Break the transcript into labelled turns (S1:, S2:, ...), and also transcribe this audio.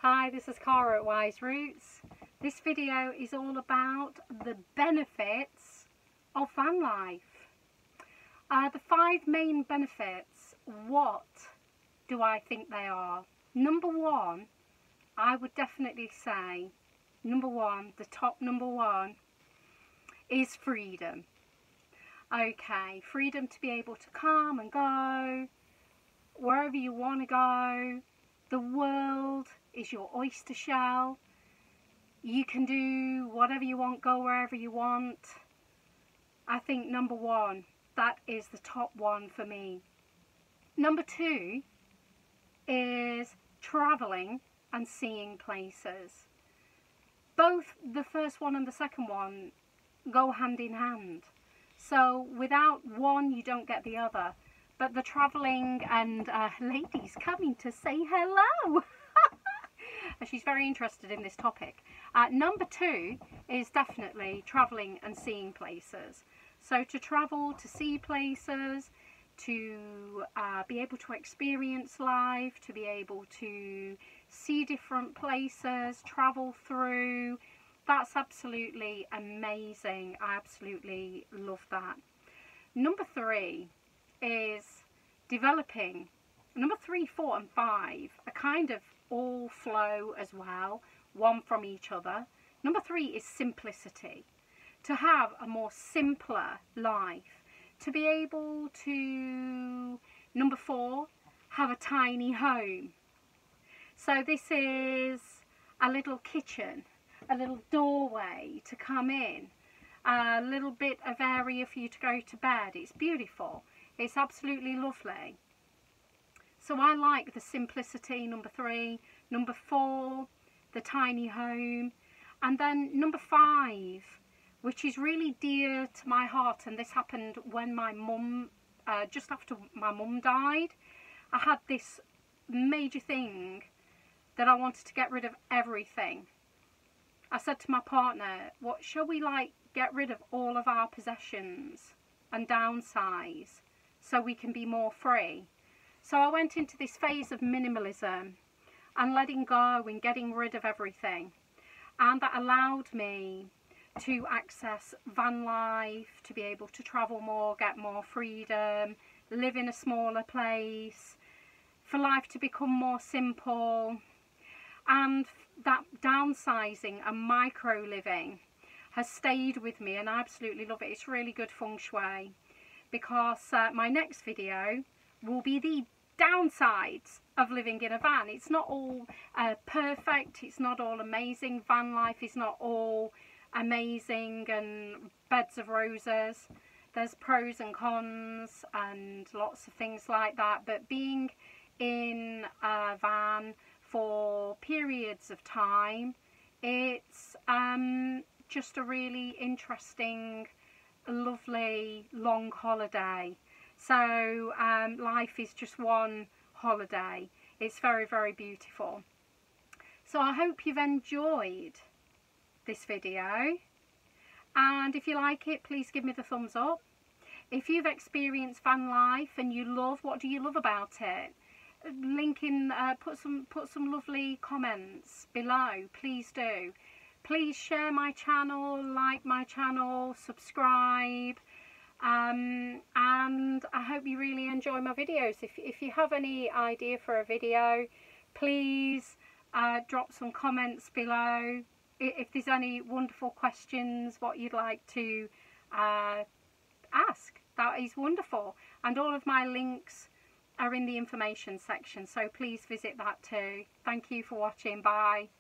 S1: Hi, this is Cara at Wise Roots. This video is all about the benefits of van life. The 5 main benefits, what do I think they are? Number one, I would definitely say, the top number one is freedom. Okay, freedom to be able to come and go wherever you want to go. The world is your oyster shell. You can do whatever you want, go wherever you want. I think number one, that is the top one for me. Number two is traveling and seeing places. Both the first one and the second one go hand in hand. So without one, you don't get the other. But the travelling and ladies coming to say hello. She's very interested in this topic. Number two is definitely travelling and seeing places. So to travel, to see places, to be able to experience life, to be able to see different places, travel through, that's absolutely amazing. I absolutely love that. Number three is developing. Number 3, 4 and 5 are kind of all flow as well, one from each other. Number 3 is simplicity. To have a more simpler life. To be able to, number 4, have a tiny home. So this is a little kitchen, a little doorway to come in, a little bit of area for you to go to bed. It's beautiful. It's absolutely lovely. So I like the simplicity, number 3. Number 4, the tiny home. And then number 5, which is really dear to my heart, and this happened when my mum, just after my mum died. I had this major thing that I wanted to get rid of everything. I said to my partner, what shall we get rid of all of our possessions and downsize so we can be more free? So I went into this phase of minimalism and letting go and getting rid of everything, and that allowed me to access van life, to be able to travel more, get more freedom, live in a smaller place, for life to become more simple. And that downsizing and micro living has stayed with me, and I absolutely love it. It's really good feng shui, because my next video will be the downsides of living in a van. It's not all perfect, it's not all amazing. Van life is not all amazing and beds of roses. There's pros and cons and lots of things like that, but being in a van for periods of time, it's just a really interesting, lovely long holiday. So life is just one holiday. It's very, very beautiful. So I hope you've enjoyed this video, and if you like it, please give me the thumbs up. If you've experienced van life and you love, what do you love about it? Link in, put some lovely comments below, please do. Please share my channel, like my channel, subscribe, and I hope you really enjoy my videos. If you have any idea for a video, please drop some comments below. If there's any wonderful questions, what you'd like to ask, that is wonderful. And all of my links are in the information section, so please visit that too. Thank you for watching. Bye.